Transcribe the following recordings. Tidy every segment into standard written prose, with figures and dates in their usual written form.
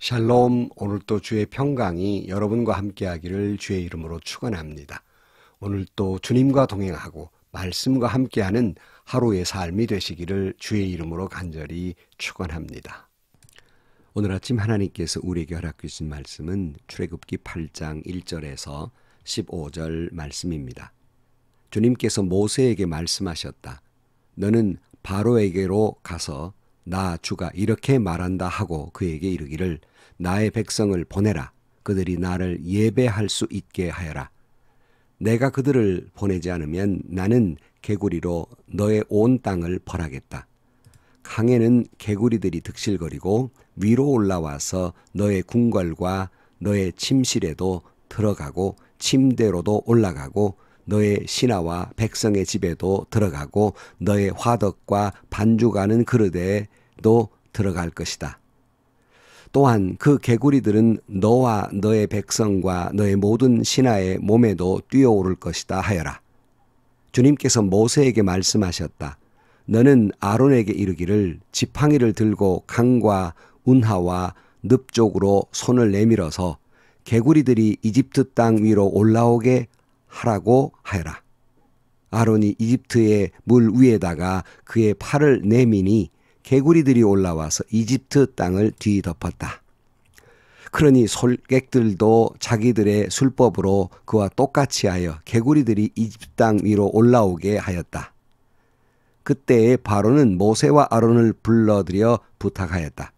샬롬, 오늘도 주의 평강이 여러분과 함께하기를 주의 이름으로 축원합니다. 오늘도 주님과 동행하고 말씀과 함께하는 하루의 삶이 되시기를 주의 이름으로 간절히 축원합니다. 오늘 아침 하나님께서 우리에게 허락해 주신 말씀은 출애굽기 8장 1절에서 15절 말씀입니다. 주님께서 모세에게 말씀하셨다. 너는 바로에게로 가서 나 주가 이렇게 말한다 하고 그에게 이르기를 나의 백성을 보내라. 그들이 나를 예배할 수 있게 하여라. 내가 그들을 보내지 않으면 나는 개구리로 너의 온 땅을 벌하겠다. 강에는 개구리들이 득실거리고 위로 올라와서 너의 궁궐과 너의 침실에도 들어가고 침대로도 올라가고 너의 신하와 백성의 집에도 들어가고 너의 화덕과 반죽하는 그릇에도 들어갈 것이다. 또한 그 개구리들은 너와 너의 백성과 너의 모든 신하의 몸에도 뛰어오를 것이다 하여라. 주님께서 모세에게 말씀하셨다. 너는 아론에게 이르기를 지팡이를 들고 강과 운하와 늪 쪽으로 손을 내밀어서 개구리들이 이집트 땅 위로 올라오게 하라고 하여라. 아론이 이집트의 물 위에다가 그의 팔을 내미니 개구리들이 올라와서 이집트 땅을 뒤덮었다. 그러니 솔객들도 자기들의 술법으로 그와 똑같이 하여 개구리들이 이집트 땅 위로 올라오게 하였다. 그때에 바로는 모세와 아론을 불러들여 부탁하였다.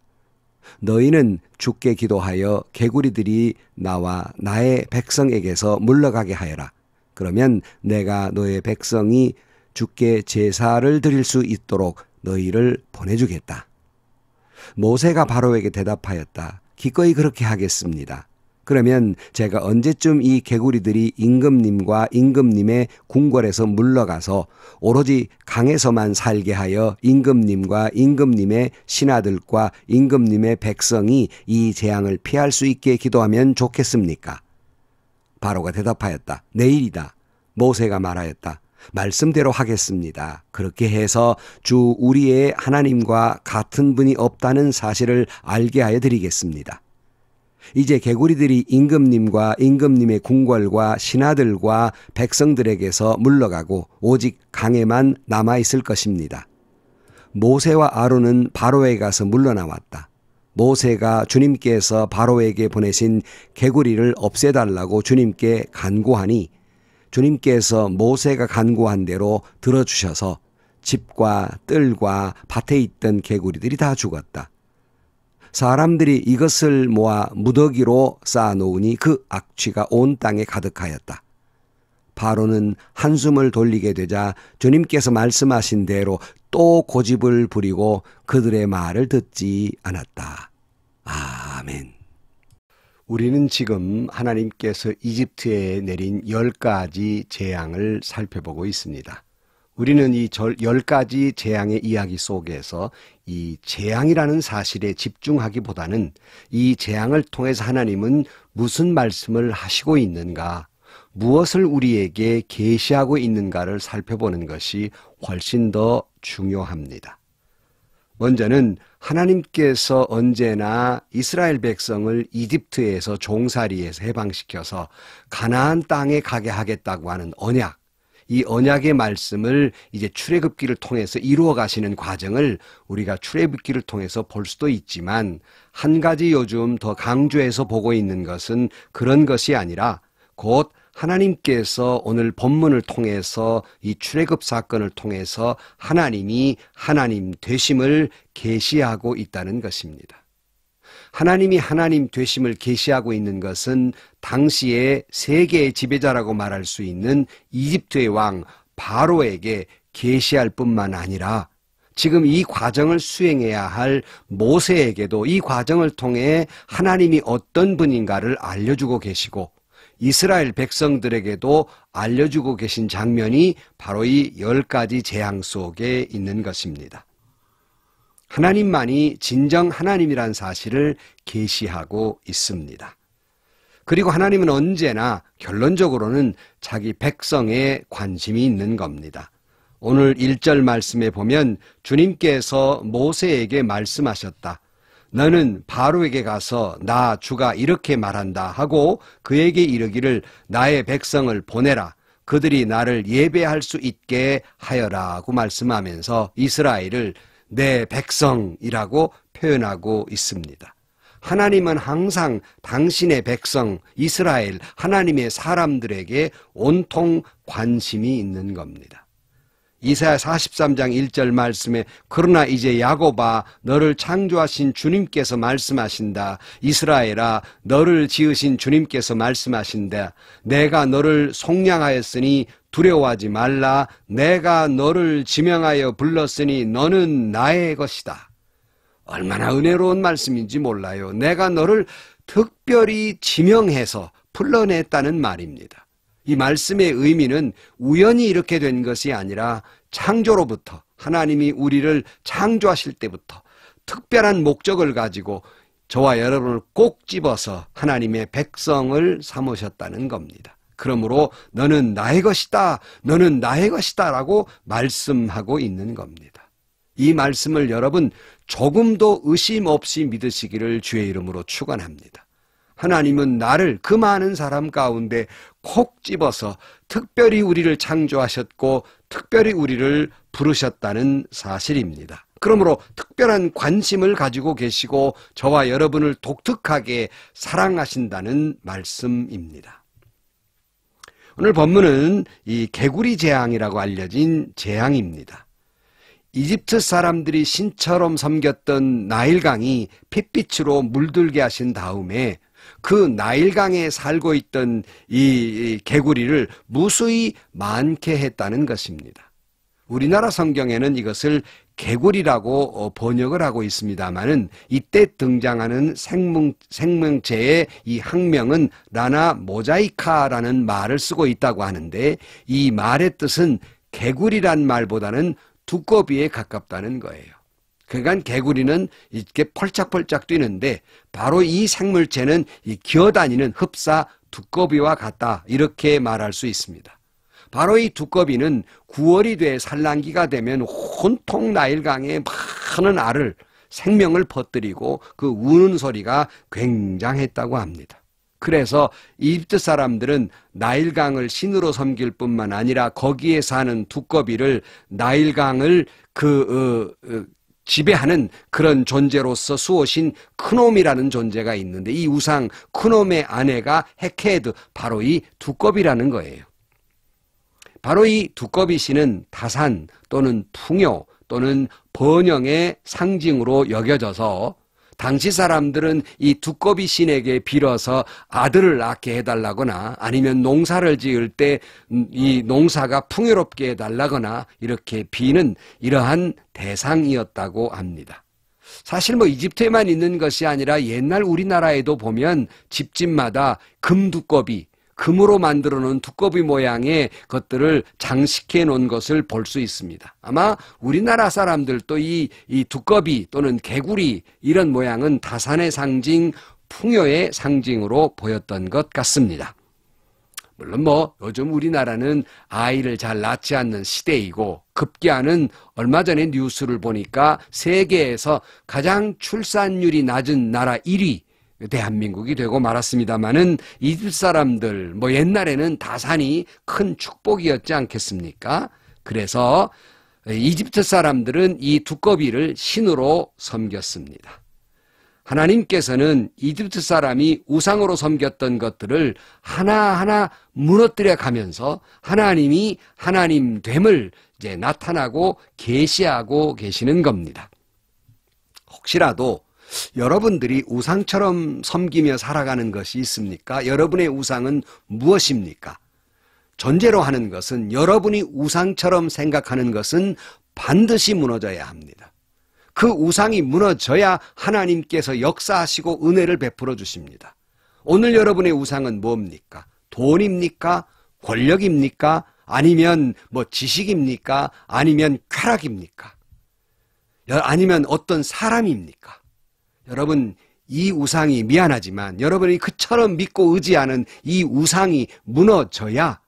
너희는 주께 기도하여 개구리들이 나와 나의 백성에게서 물러가게 하여라. 그러면 내가 너의 백성이 주께 제사를 드릴 수 있도록 너희를 보내주겠다. 모세가 바로에게 대답하였다. 기꺼이 그렇게 하겠습니다. 그러면 제가 언제쯤 이 개구리들이 임금님과 임금님의 궁궐에서 물러가서 오로지 강에서만 살게 하여 임금님과 임금님의 신하들과 임금님의 백성이 이 재앙을 피할 수 있게 기도하면 좋겠습니까? 바로가 대답하였다. 내일이다. 모세가 말하였다. 말씀대로 하겠습니다. 그렇게 해서 주 우리의 하나님과 같은 분이 없다는 사실을 알게 하여 드리겠습니다. 이제 개구리들이 임금님과 임금님의 궁궐과 신하들과 백성들에게서 물러가고 오직 강에만 남아있을 것입니다. 모세와 아론은 바로에 가서 물러나왔다. 모세가 주님께서 바로에게 보내신 개구리를 없애달라고 주님께 간구하니 주님께서 모세가 간구한 대로 들어주셔서 집과 뜰과 밭에 있던 개구리들이 다 죽었다. 사람들이 이것을 모아 무더기로 쌓아놓으니 그 악취가 온 땅에 가득하였다. 바로는 한숨을 돌리게 되자 주님께서 말씀하신 대로 또 고집을 부리고 그들의 말을 듣지 않았다. 아멘. 우리는 지금 하나님께서 이집트에 내린 10가지 재앙을 살펴보고 있습니다. 우리는 이 10가지 재앙의 이야기 속에서 이 재앙이라는 사실에 집중하기보다는 이 재앙을 통해서 하나님은 무슨 말씀을 하시고 있는가, 무엇을 우리에게 계시하고 있는가를 살펴보는 것이 훨씬 더 중요합니다. 먼저는 하나님께서 언제나 이스라엘 백성을 이집트에서 종살이에서 해방시켜서 가나안 땅에 가게 하겠다고 하는 언약, 이 언약의 말씀을 이제 출애굽기를 통해서 이루어 가시는 과정을 우리가 출애굽기를 통해서 볼 수도 있지만, 한 가지 요즘 더 강조해서 보고 있는 것은 그런 것이 아니라 곧 하나님께서 오늘 본문을 통해서 이 출애굽 사건을 통해서 하나님이 하나님 되심을 계시하고 있다는 것입니다. 하나님이 하나님 되심을 계시하고 있는 것은 당시에 세계의 지배자라고 말할 수 있는 이집트의 왕 바로에게 계시할 뿐만 아니라 지금 이 과정을 수행해야 할 모세에게도 이 과정을 통해 하나님이 어떤 분인가를 알려주고 계시고 이스라엘 백성들에게도 알려주고 계신 장면이 바로 이 10가지 재앙 속에 있는 것입니다. 하나님만이 진정 하나님이란 사실을 계시하고 있습니다. 그리고 하나님은 언제나 결론적으로는 자기 백성에 관심이 있는 겁니다. 오늘 1절 말씀에 보면 주님께서 모세에게 말씀하셨다. 너는 바로에게 가서 나 주가 이렇게 말한다 하고 그에게 이르기를 나의 백성을 보내라. 그들이 나를 예배할 수 있게 하여라고 말씀하면서 이스라엘을 내 백성이라고 표현하고 있습니다. 하나님은 항상 당신의 백성 이스라엘 하나님의 사람들에게 온통 관심이 있는 겁니다. 이사야 43장 1절 말씀에 그러나 이제 야곱아 너를 창조하신 주님께서 말씀하신다. 이스라엘아 너를 지으신 주님께서 말씀하신다. 내가 너를 속량하였으니 두려워하지 말라. 내가 너를 지명하여 불렀으니 너는 나의 것이다. 얼마나 은혜로운 말씀인지 몰라요. 내가 너를 특별히 지명해서 불러냈다는 말입니다. 이 말씀의 의미는 우연히 이렇게 된 것이 아니라 창조로부터 하나님이 우리를 창조하실 때부터 특별한 목적을 가지고 저와 여러분을 꼭 집어서 하나님의 백성을 삼으셨다는 겁니다. 그러므로 너는 나의 것이다, 너는 나의 것이다 라고 말씀하고 있는 겁니다. 이 말씀을 여러분 조금도 의심 없이 믿으시기를 주의 이름으로 축원합니다. 하나님은 나를 그 많은 사람 가운데 콕 집어서 특별히 우리를 창조하셨고 특별히 우리를 부르셨다는 사실입니다. 그러므로 특별한 관심을 가지고 계시고 저와 여러분을 독특하게 사랑하신다는 말씀입니다. 오늘 본문은 이 개구리 재앙이라고 알려진 재앙입니다. 이집트 사람들이 신처럼 섬겼던 나일강이 핏빛으로 물들게 하신 다음에 그 나일강에 살고 있던 이 개구리를 무수히 많게 했다는 것입니다. 우리나라 성경에는 이것을 개구리라고 번역을 하고 있습니다만은 이때 등장하는 생명체의 이 학명은 라나 모자이카라는 말을 쓰고 있다고 하는데 이 말의 뜻은 개구리란 말보다는 두꺼비에 가깝다는 거예요. 그러니까 개구리는 이렇게 펄짝펄짝 뛰는데 바로 이 생물체는 이 기어다니는 흡사 두꺼비와 같다 이렇게 말할 수 있습니다. 바로 이 두꺼비는 9월이 돼 산란기가 되면 온통 나일강에 많은 알을 생명을 퍼뜨리고 그 우는 소리가 굉장했다고 합니다. 그래서 이집트 사람들은 나일강을 신으로 섬길 뿐만 아니라 거기에 사는 두꺼비를 나일강을 지배하는 그런 존재로서 수호신 크놈이라는 존재가 있는데 이 우상 크놈의 아내가 헤케드 바로 이 두꺼비라는 거예요. 바로 이 두꺼비 신은 다산 또는 풍요 또는 번영의 상징으로 여겨져서 당시 사람들은 이 두꺼비 신에게 빌어서 아들을 낳게 해달라거나 아니면 농사를 지을 때 이 농사가 풍요롭게 해달라거나 이렇게 비는 이러한 대상이었다고 합니다. 사실 이집트에만 있는 것이 아니라 옛날 우리나라에도 보면 집집마다 금두꺼비, 금으로 만들어 놓은 두꺼비 모양의 것들을 장식해 놓은 것을 볼 수 있습니다. 아마 우리나라 사람들도 이 두꺼비 또는 개구리 이런 모양은 다산의 상징, 풍요의 상징으로 보였던 것 같습니다. 물론 요즘 우리나라는 아이를 잘 낳지 않는 시대이고 급기야는 얼마 전에 뉴스를 보니까 세계에서 가장 출산율이 낮은 나라 1위 대한민국이 되고 말았습니다마는 이집트 사람들 옛날에는 다산이 큰 축복이었지 않겠습니까? 그래서 이집트 사람들은 이 두꺼비를 신으로 섬겼습니다. 하나님께서는 이집트 사람이 우상으로 섬겼던 것들을 하나하나 무너뜨려 가면서 하나님이 하나님 됨을 이제 나타나고 계시하고 계시는 겁니다. 혹시라도 여러분들이 우상처럼 섬기며 살아가는 것이 있습니까? 여러분의 우상은 무엇입니까? 전제로 하는 것은 여러분이 우상처럼 생각하는 것은 반드시 무너져야 합니다. 그 우상이 무너져야 하나님께서 역사하시고 은혜를 베풀어 주십니다. 오늘 여러분의 우상은 뭡니까? 돈입니까? 권력입니까? 아니면 지식입니까? 아니면 쾌락입니까? 아니면 어떤 사람입니까? 여러분, 이 우상이 미안하지만 여러분이 그처럼 믿고 의지하는 이 우상이 무너져야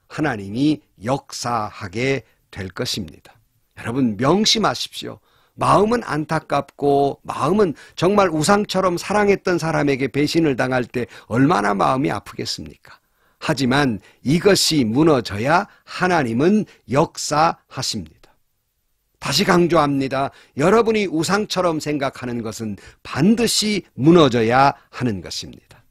하나님이 역사하게 될 것입니다. 여러분 명심하십시오. 마음은 안타깝고 마음은 정말 우상처럼 사랑했던 사람에게 배신을 당할 때 얼마나 마음이 아프겠습니까? 하지만 이것이 무너져야 하나님은 역사하십니다. 다시 강조합니다. 여러분이 우상처럼 생각하는 것은 반드시 무너져야 하는 것입니다.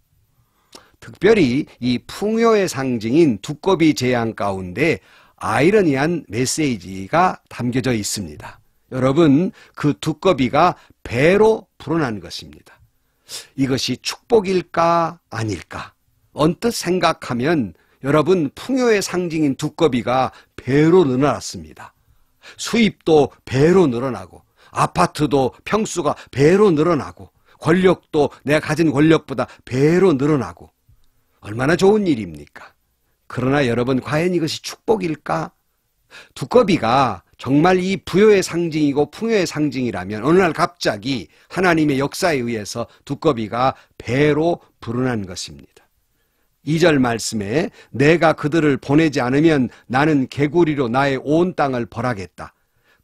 특별히 이 풍요의 상징인 두꺼비 재앙 가운데 아이러니한 메시지가 담겨져 있습니다. 여러분, 그 두꺼비가 배로 불어난 것입니다. 이것이 축복일까 아닐까? 언뜻 생각하면 여러분, 풍요의 상징인 두꺼비가 배로 늘어났습니다. 수입도 배로 늘어나고 아파트도 평수가 배로 늘어나고 권력도 내가 가진 권력보다 배로 늘어나고 얼마나 좋은 일입니까? 그러나 여러분, 과연 이것이 축복일까? 두꺼비가 정말 이 부여의 상징이고 풍요의 상징이라면 어느 날 갑자기 하나님의 역사에 의해서 두꺼비가 배로 불어난 것입니다. 2절 말씀에 내가 그들을 보내지 않으면 나는 개구리로 나의 온 땅을 벌하겠다.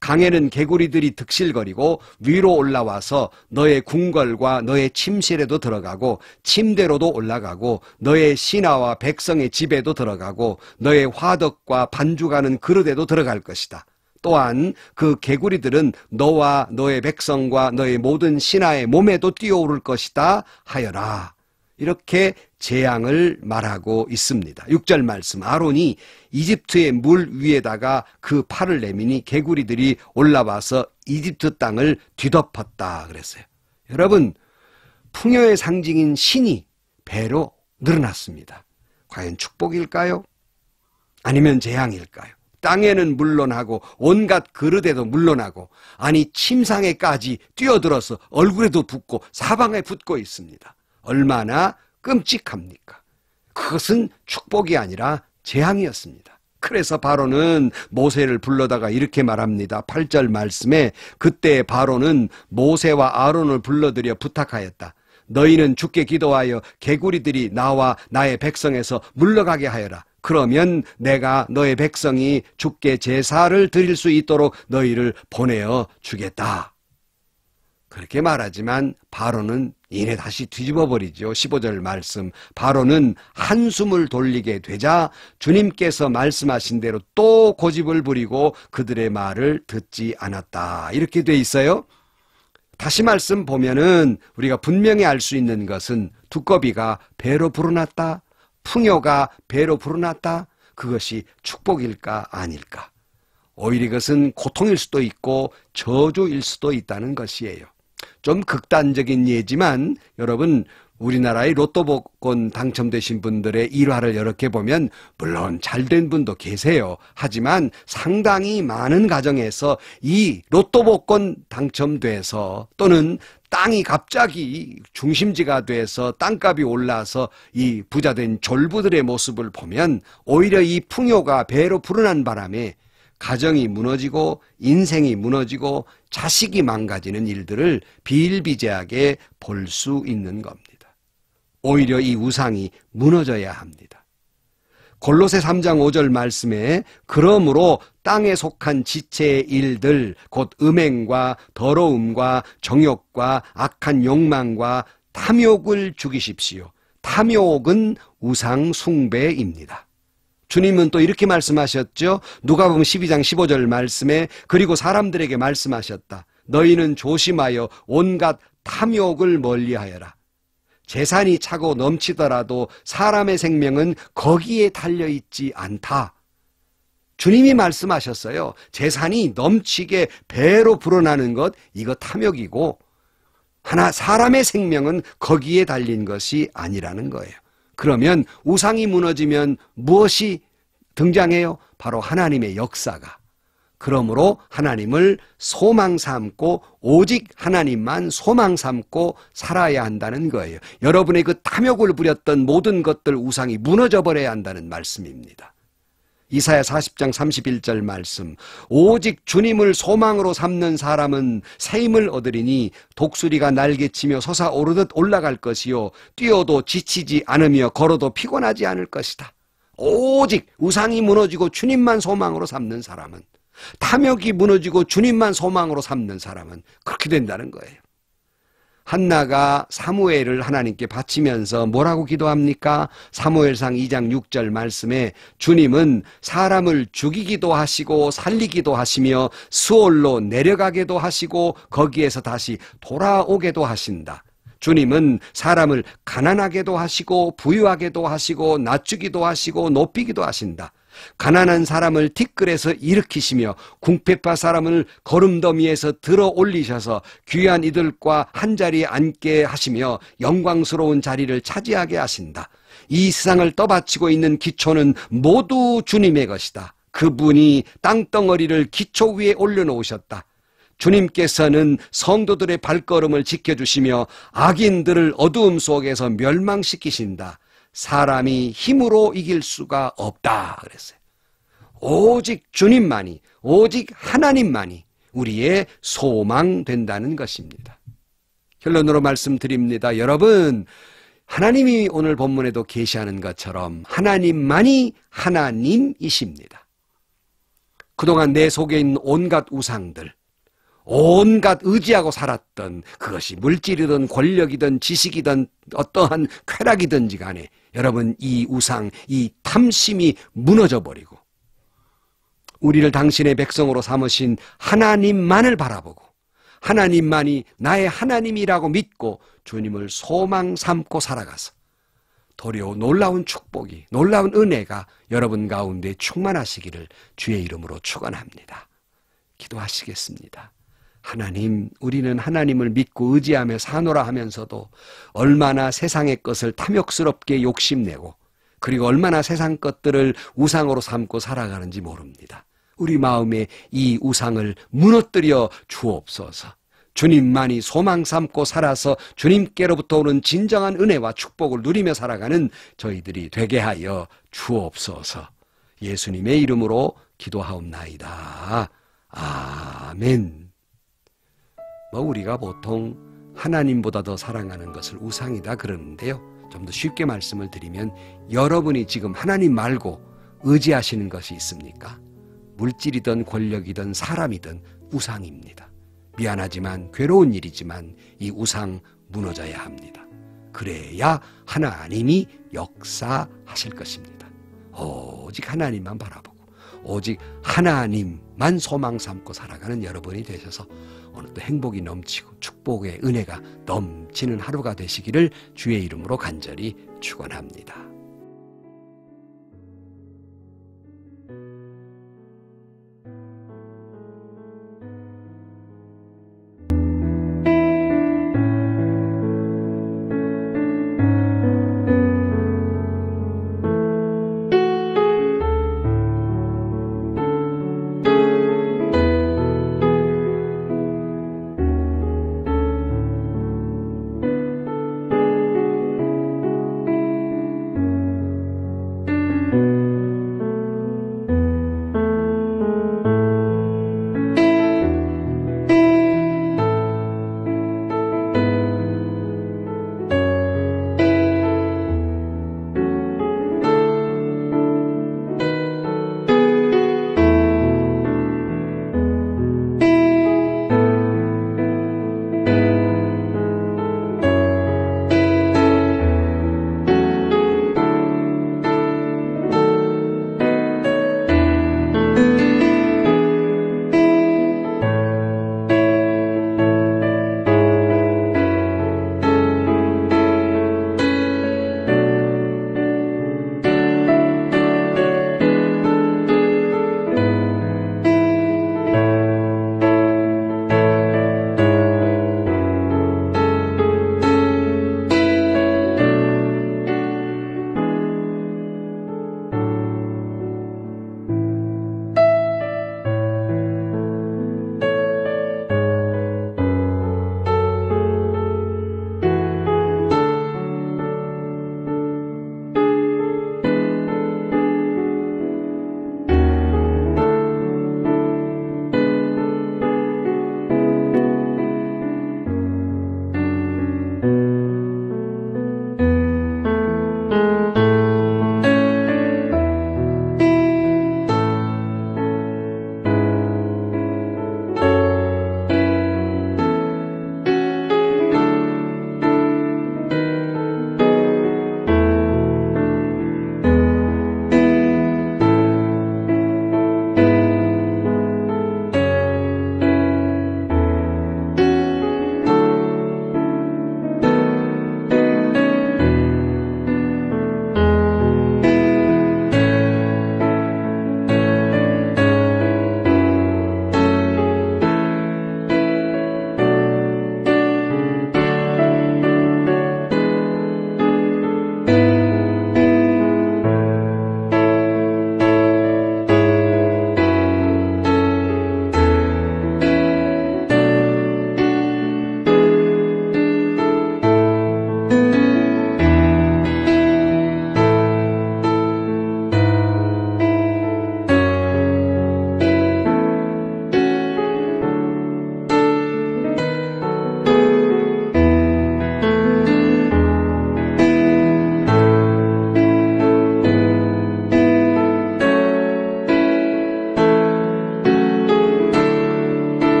강에는 개구리들이 득실거리고 위로 올라와서 너의 궁궐과 너의 침실에도 들어가고 침대로도 올라가고 너의 신하와 백성의 집에도 들어가고 너의 화덕과 반죽하는 그릇에도 들어갈 것이다. 또한 그 개구리들은 너와 너의 백성과 너의 모든 신하의 몸에도 뛰어오를 것이다 하여라. 이렇게 재앙을 말하고 있습니다. 6절 말씀, 아론이 이집트의 물 위에다가 그 팔을 내미니 개구리들이 올라와서 이집트 땅을 뒤덮었다 그랬어요. 여러분, 풍요의 상징인 신이 배로 늘어났습니다. 과연 축복일까요? 아니면 재앙일까요? 땅에는 물론하고 온갖 그릇에도 물론하고 아니 침상에까지 뛰어들어서 얼굴에도 붙고 사방에 붙고 있습니다. 얼마나 끔찍합니까? 그것은 축복이 아니라 재앙이었습니다. 그래서 바로는 모세를 불러다가 이렇게 말합니다. 8절 말씀에 그때 바로는 모세와 아론을 불러들여 부탁하였다. 너희는 주께 기도하여 개구리들이 나와 나의 백성에서 물러가게 하여라. 그러면 내가 너의 백성이 주께 제사를 드릴 수 있도록 너희를 보내어 주겠다. 그렇게 말하지만 바로는 이내 다시 뒤집어 버리죠. 15절 말씀, 바로는 한숨을 돌리게 되자 주님께서 말씀하신 대로 또 고집을 부리고 그들의 말을 듣지 않았다. 이렇게 돼 있어요. 다시 말씀 보면은 우리가 분명히 알 수 있는 것은 두꺼비가 배로 불어났다, 풍요가 배로 불어났다, 그것이 축복일까 아닐까? 오히려 이것은 고통일 수도 있고 저주일 수도 있다는 것이에요. 좀 극단적인 예지만 여러분, 우리나라의 로또 복권 당첨되신 분들의 일화를 이렇게 보면 물론 잘된 분도 계세요. 하지만 상당히 많은 가정에서 이 로또 복권 당첨돼서 또는 땅이 갑자기 중심지가 돼서 땅값이 올라서 이 부자된 졸부들의 모습을 보면 오히려 이 풍요가 배로 불어난 바람에 가정이 무너지고 인생이 무너지고 자식이 망가지는 일들을 비일비재하게 볼 수 있는 겁니다. 오히려 이 우상이 무너져야 합니다. 골로새 3장 5절 말씀에 그러므로 땅에 속한 지체의 일들 곧 음행과 더러움과 정욕과 악한 욕망과 탐욕을 죽이십시오. 탐욕은 우상 숭배입니다. 주님은 또 이렇게 말씀하셨죠. 누가복음 12장 15절 말씀에 그리고 사람들에게 말씀하셨다. 너희는 조심하여 온갖 탐욕을 멀리하여라. 재산이 차고 넘치더라도 사람의 생명은 거기에 달려있지 않다. 주님이 말씀하셨어요. 재산이 넘치게 배로 불어나는 것, 이거 탐욕이고 사람의 생명은 거기에 달린 것이 아니라는 거예요. 그러면 우상이 무너지면 무엇이 등장해요? 바로 하나님의 역사가. 그러므로 하나님을 소망 삼고 오직 하나님만 소망 삼고 살아야 한다는 거예요. 여러분의 그 탐욕을 부렸던 모든 것들 우상이 무너져 버려야 한다는 말씀입니다. 이사야 40장 31절 말씀, 오직 주님을 소망으로 삼는 사람은 새 힘을 얻으리니 독수리가 날개치며 솟아오르듯 올라갈 것이요 뛰어도 지치지 않으며 걸어도 피곤하지 않을 것이다. 오직 우상이 무너지고 주님만 소망으로 삼는 사람은 탐욕이 무너지고 주님만 소망으로 삼는 사람은 그렇게 된다는 거예요. 한나가 사무엘을 하나님께 바치면서 뭐라고 기도합니까? 사무엘상 2장 6절 말씀에 주님은 사람을 죽이기도 하시고 살리기도 하시며 수올로 내려가게도 하시고 거기에서 다시 돌아오게도 하신다. 주님은 사람을 가난하게도 하시고 부유하게도 하시고 낮추기도 하시고 높이기도 하신다. 가난한 사람을 티끌에서 일으키시며 궁핍한 사람을 거름더미에서 들어 올리셔서 귀한 이들과 한자리에 앉게 하시며 영광스러운 자리를 차지하게 하신다. 이 세상을 떠받치고 있는 기초는 모두 주님의 것이다. 그분이 땅덩어리를 기초 위에 올려놓으셨다. 주님께서는 성도들의 발걸음을 지켜주시며 악인들을 어두움 속에서 멸망시키신다. 사람이 힘으로 이길 수가 없다 그랬어요. 오직 주님만이, 오직 하나님만이 우리의 소망 된다는 것입니다. 결론으로 말씀드립니다. 여러분, 하나님이 오늘 본문에도 계시하는 것처럼 하나님만이 하나님이십니다. 그동안 내 속에 있는 온갖 우상들, 온갖 의지하고 살았던 그것이 물질이든 권력이든 지식이든 어떠한 쾌락이든지 간에 여러분 이 우상, 이 탐심이 무너져버리고 우리를 당신의 백성으로 삼으신 하나님만을 바라보고 하나님만이 나의 하나님이라고 믿고 주님을 소망 삼고 살아가서 도리어 놀라운 축복이, 놀라운 은혜가 여러분 가운데 충만하시기를 주의 이름으로 축원합니다. 기도하시겠습니다. 하나님, 우리는 하나님을 믿고 의지하며 사노라 하면서도 얼마나 세상의 것을 탐욕스럽게 욕심내고 그리고 얼마나 세상 것들을 우상으로 삼고 살아가는지 모릅니다. 우리 마음에 이 우상을 무너뜨려 주옵소서. 주님만이 소망 삼고 살아서 주님께로부터 오는 진정한 은혜와 축복을 누리며 살아가는 저희들이 되게 하여 주옵소서. 예수님의 이름으로 기도하옵나이다. 아멘. 우리가 보통 하나님보다 더 사랑하는 것을 우상이다 그러는데요. 좀 더 쉽게 말씀을 드리면 여러분이 지금 하나님 말고 의지하시는 것이 있습니까? 물질이든 권력이든 사람이든 우상입니다. 미안하지만 괴로운 일이지만 이 우상 무너져야 합니다. 그래야 하나님이 역사하실 것입니다. 오직 하나님만 바라보고 오직 하나님만 소망 삼고 살아가는 여러분이 되셔서 오늘도 행복이 넘치고 축복의 은혜가 넘치는 하루가 되시기를 주의 이름으로 간절히 축원합니다.